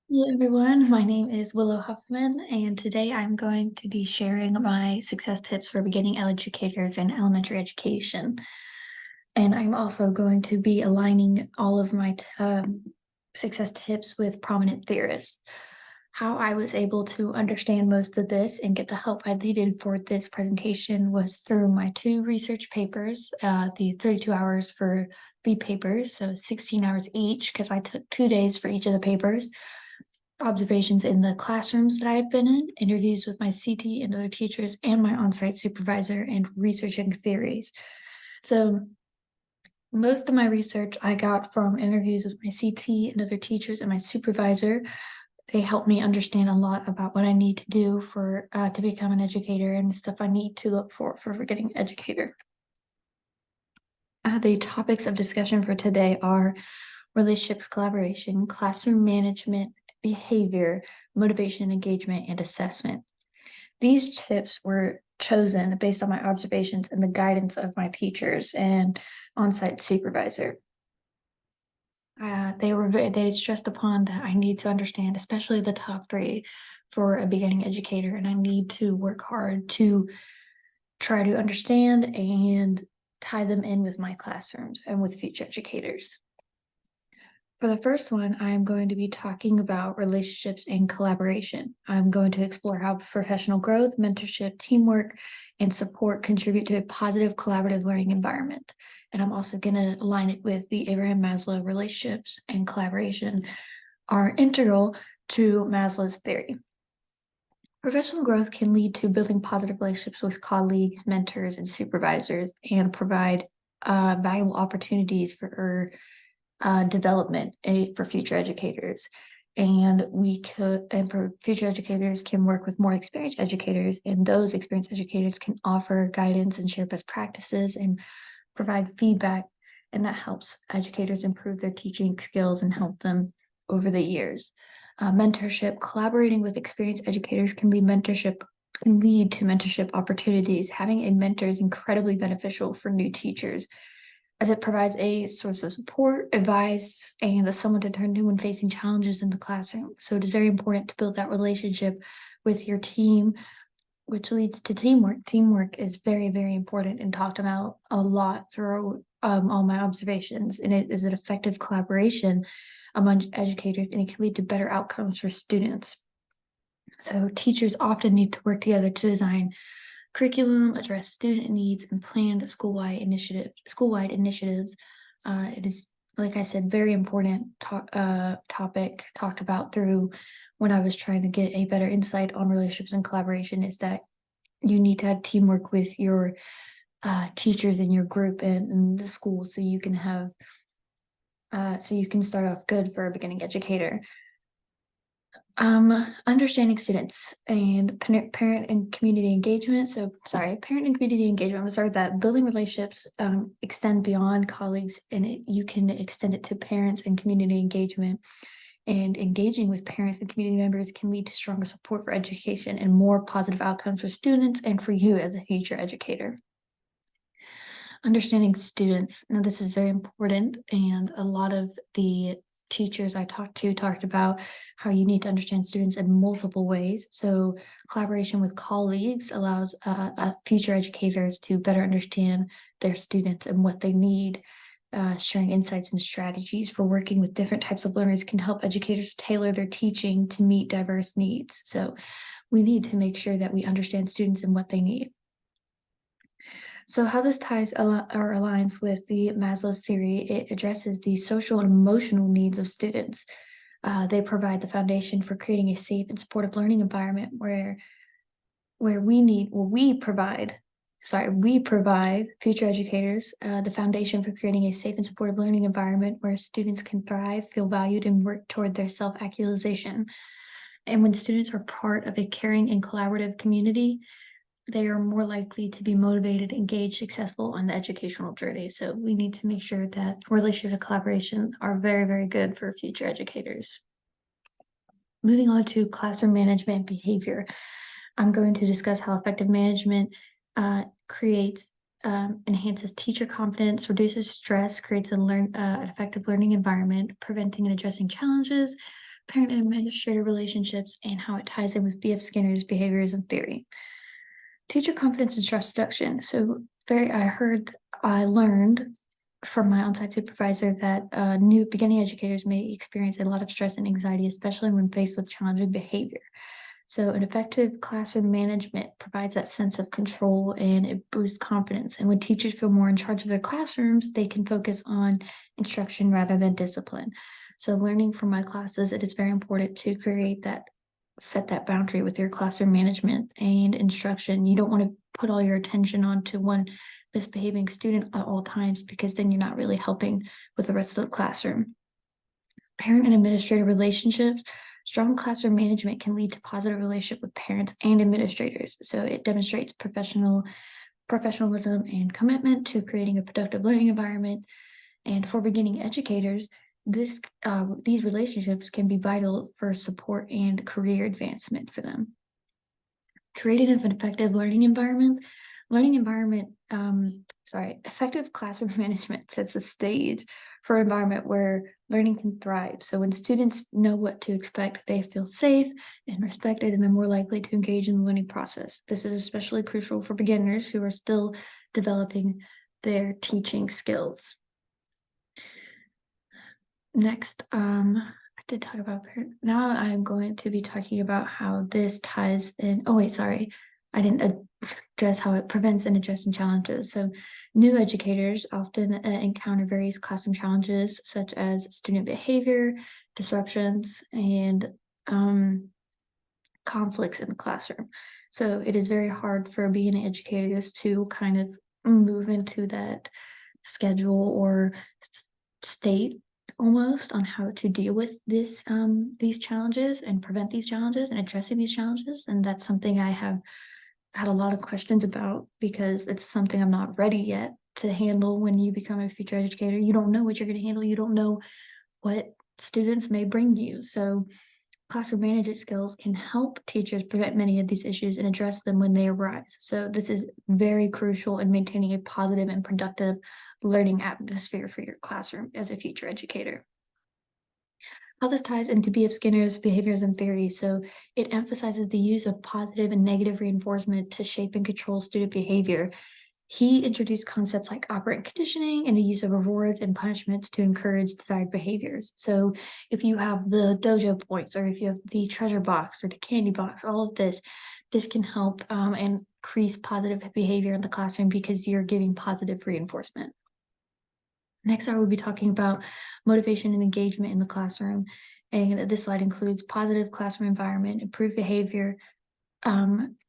Hello everyone, my name is Willow Huffman, and today I'm going to be sharing my success tips for beginning educators in elementary education. And I'm also going to be aligning all of my success tips with prominent theorists. How I was able to understand most of this and get the help I needed for this presentation was through my two research papers, the 32 hours for the papers, so 16 hours each, because I took 2 days for each of the papers, observations in the classrooms that I've been in, interviews with my CT and other teachers, and my on-site supervisor, and researching theories. So most of my research I got from interviews with my CT and other teachers and my supervisor. They helped me understand a lot about what I need to do for to become an educator and the stuff I need to look for getting an educator. The topics of discussion for today are relationships, collaboration, classroom management, behavior, motivation, engagement, and assessment. These tips were chosen based on my observations and the guidance of my teachers and on-site supervisor. They stressed upon that I need to understand, especially the top three for a beginning educator, and I need to work hard to try to understand and tie them in with my classrooms and with future educators. For the first one, I'm going to be talking about relationships and collaboration. I'm going to explore how professional growth, mentorship, teamwork, and support contribute to a positive collaborative learning environment. And I'm also going to align it with the Abraham Maslow relationships and collaboration are integral to Maslow's theory. Professional growth can lead to building positive relationships with colleagues, mentors, and supervisors, and provide valuable opportunities for development for future educators. And for future educators can work with more experienced educators, and those experienced educators can offer guidance and share best practices and provide feedback. And that helps educators improve their teaching skills and help them over the years. Mentorship, collaborating with experienced educators can lead to mentorship opportunities. Having a mentor is incredibly beneficial for new teachers, as it provides a source of support, advice, and someone to turn to when facing challenges in the classroom. So it is very important to build that relationship with your team, which leads to teamwork. Teamwork is very, very important and talked about a lot through all my observations. And it is an effective collaboration among educators, and it can lead to better outcomes for students. So teachers often need to work together to design curriculum, address student needs, and plan school-wide initiatives. It is, like I said, very important topic talked about through when I was trying to get a better insight on relationships and collaboration, is that you need to have teamwork with your teachers in your group and the school, so you can start off good for a beginning educator. Understanding students and parent and community engagement. Parent and community engagement. I'm gonna start with that. Building relationships extend beyond colleagues, and you can extend it to parents and community engagement. And engaging with parents and community members can lead to stronger support for education and more positive outcomes for students and for you as a future educator. Understanding students. Now, this is very important, and a lot of the teachers I talked about how you need to understand students in multiple ways. So collaboration with colleagues allows future educators to better understand their students and what they need. Sharing insights and strategies for working with different types of learners can help educators tailor their teaching to meet diverse needs. So we need to make sure that we understand students and what they need. So how this ties or aligns with the Maslow's theory, it addresses the social and emotional needs of students. They provide the foundation for creating a safe and supportive learning environment where we provide future educators the foundation for creating a safe and supportive learning environment where students can thrive, feel valued, and work toward their self-actualization. And when students are part of a caring and collaborative community, they are more likely to be motivated, engaged, successful on the educational journey. So we need to make sure that relationship and collaboration are very, very good for future educators. Moving on to classroom management behavior, I'm going to discuss how effective management enhances teacher confidence, reduces stress, creates an effective learning environment, preventing and addressing challenges, parent and administrator relationships, and how it ties in with B.F. Skinner's behaviorism theory. Teacher confidence and stress reduction. So I learned from my on-site supervisor that new beginning educators may experience a lot of stress and anxiety, especially when faced with challenging behavior. So an effective classroom management provides that sense of control and it boosts confidence. And when teachers feel more in charge of their classrooms, they can focus on instruction rather than discipline. So learning from my classes, it is very important to set that boundary with your classroom management and instruction. You don't want to put all your attention onto one misbehaving student at all times, because then you're not really helping with the rest of the classroom. Parent and administrator relationships. Strong classroom management can lead to positive relationship with parents and administrators. So it demonstrates professionalism and commitment to creating a productive learning environment. And for beginning educators, these relationships can be vital for support and career advancement for them. Creating an effective learning environment. Effective classroom management sets the stage for an environment where learning can thrive. So when students know what to expect, they feel safe and respected, and they're more likely to engage in the learning process. This is especially crucial for beginners who are still developing their teaching skills. Next, I did talk about parent. Now I'm going to be talking about how this ties in. Oh, wait, sorry. I didn't address how it prevents and addressing challenges. So new educators often encounter various classroom challenges, such as student behavior, disruptions, and conflicts in the classroom. So it is very hard for beginning educators to kind of move into that schedule or state almost on how to deal with these challenges and prevent these challenges and addressing these challenges. And that's something I have had a lot of questions about, because it's something I'm not ready yet to handle. When you become a future educator, you don't know what you're going to handle. You don't know what students may bring you. So classroom management skills can help teachers prevent many of these issues and address them when they arise. So this is very crucial in maintaining a positive and productive learning atmosphere for your classroom as a future educator. How this ties into B.F. Skinner's behaviorism theory. So it emphasizes the use of positive and negative reinforcement to shape and control student behavior. He introduced concepts like operant conditioning and the use of rewards and punishments to encourage desired behaviors. So if you have the dojo points, or if you have the treasure box or the candy box, all of this can help increase positive behavior in the classroom, because you're giving positive reinforcement. Next, I will be talking about motivation and engagement in the classroom. And this slide includes positive classroom environment, improved behavior,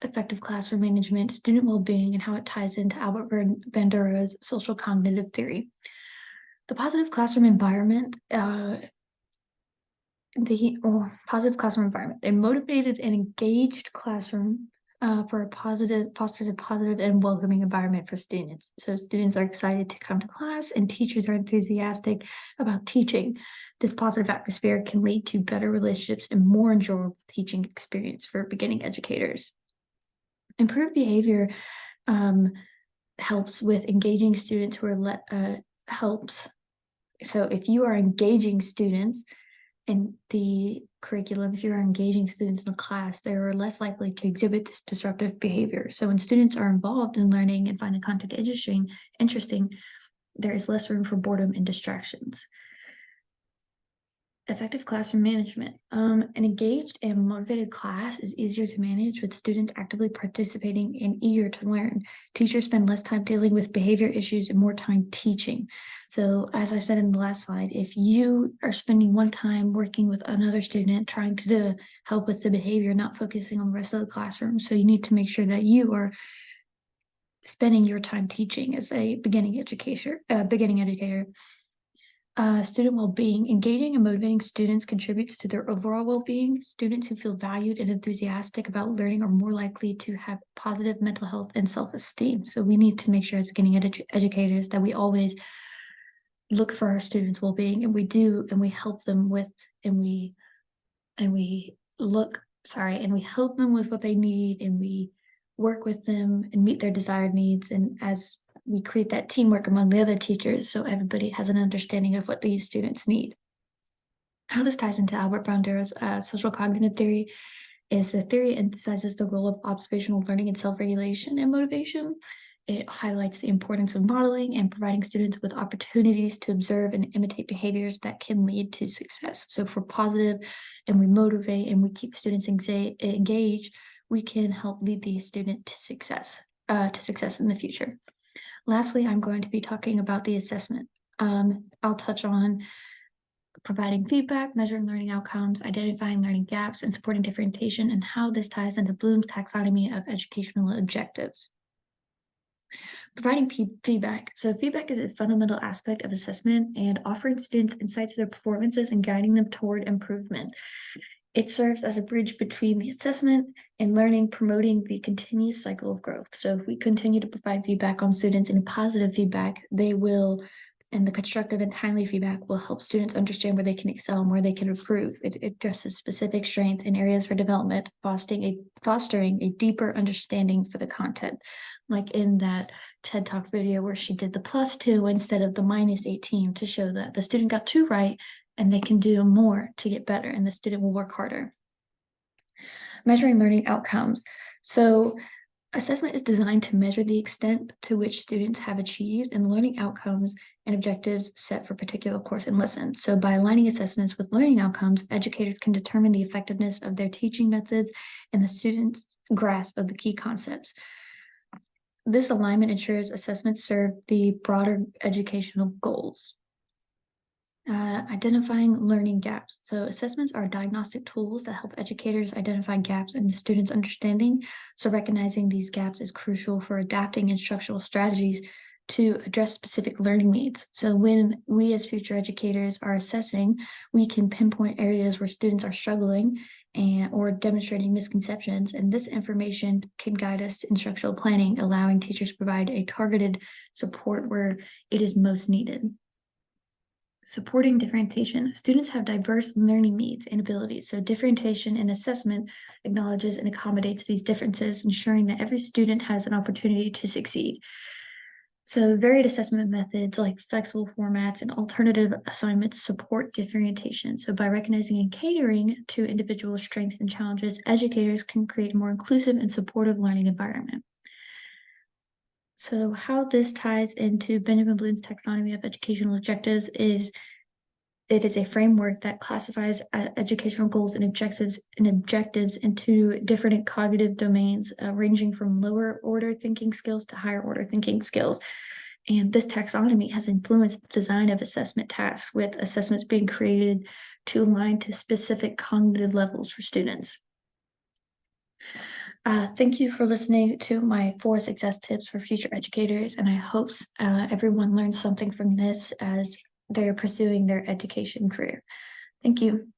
effective classroom management, student well-being, and how it ties into Albert Bandura's social cognitive theory. The positive classroom environment, positive classroom environment, a motivated and engaged classroom fosters a positive and welcoming environment for students. So students are excited to come to class and teachers are enthusiastic about teaching. This positive atmosphere can lead to better relationships and more enjoyable teaching experience for beginning educators. Improved behavior helps with engaging students who are helps. So if you are engaging students in the curriculum, if you're engaging students in the class, they are less likely to exhibit this disruptive behavior. So when students are involved in learning and finding content interesting, there is less room for boredom and distractions. Effective classroom management. An engaged and motivated class is easier to manage with students actively participating and eager to learn. Teachers spend less time dealing with behavior issues and more time teaching. So as I said in the last slide, if you are spending one time working with another student trying to help with the behavior, not focusing on the rest of the classroom, so you need to make sure that you are spending your time teaching as a beginning educator. Student well-being. Engaging and motivating students contributes to their overall well-being. Students who feel valued and enthusiastic about learning are more likely to have positive mental health and self-esteem. So we need to make sure as beginning educators that we always look for our students' well-being, and we do, and we help them with, and we help them with what they need, and we work with them and meet their desired needs. And as we create that teamwork among the other teachers, so everybody has an understanding of what these students need. How this ties into Albert Bandura's social cognitive theory is the theory emphasizes the role of observational learning and self-regulation and motivation. It highlights the importance of modeling and providing students with opportunities to observe and imitate behaviors that can lead to success. So if we're positive and we motivate and we keep students engaged, we can help lead the student to success in the future. Lastly, I'm going to be talking about the assessment. I'll touch on providing feedback, measuring learning outcomes, identifying learning gaps, and supporting differentiation, and how this ties into Bloom's taxonomy of educational objectives. Providing feedback. So feedback is a fundamental aspect of assessment and offering students insights to their performances and guiding them toward improvement. It serves as a bridge between the assessment and learning, promoting the continuous cycle of growth. So if we continue to provide feedback on students and positive feedback, and the constructive and timely feedback will help students understand where they can excel and where they can improve. It addresses specific strength and areas for development, fostering a deeper understanding for the content. Like in that TED Talk video where she did the +2 instead of the -18 to show that the student got 2 right and they can do more to get better and the student will work harder. Measuring learning outcomes. So assessment is designed to measure the extent to which students have achieved and learning outcomes and objectives set for a particular course and lesson. So by aligning assessments with learning outcomes, educators can determine the effectiveness of their teaching methods and the students' grasp of the key concepts. This alignment ensures assessments serve the broader educational goals. Identifying learning gaps. So assessments are diagnostic tools that help educators identify gaps in the students' understanding. So recognizing these gaps is crucial for adapting instructional strategies to address specific learning needs. So when we as future educators are assessing, we can pinpoint areas where students are struggling or demonstrating misconceptions. And this information can guide us to instructional planning, allowing teachers to provide a targeted support where it is most needed. Supporting differentiation. Students have diverse learning needs and abilities, so differentiation in assessment acknowledges and accommodates these differences, ensuring that every student has an opportunity to succeed. So varied assessment methods like flexible formats and alternative assignments support differentiation. So by recognizing and catering to individual strengths and challenges, educators can create a more inclusive and supportive learning environment. So how this ties into Benjamin Bloom's taxonomy of educational objectives is it is a framework that classifies educational goals and objectives into different cognitive domains, ranging from lower order thinking skills to higher order thinking skills. And this taxonomy has influenced the design of assessment tasks, with assessments being created to align to specific cognitive levels for students. Thank you for listening to my 4 success tips for future educators, and I hope everyone learns something from this as they're pursuing their education career. Thank you.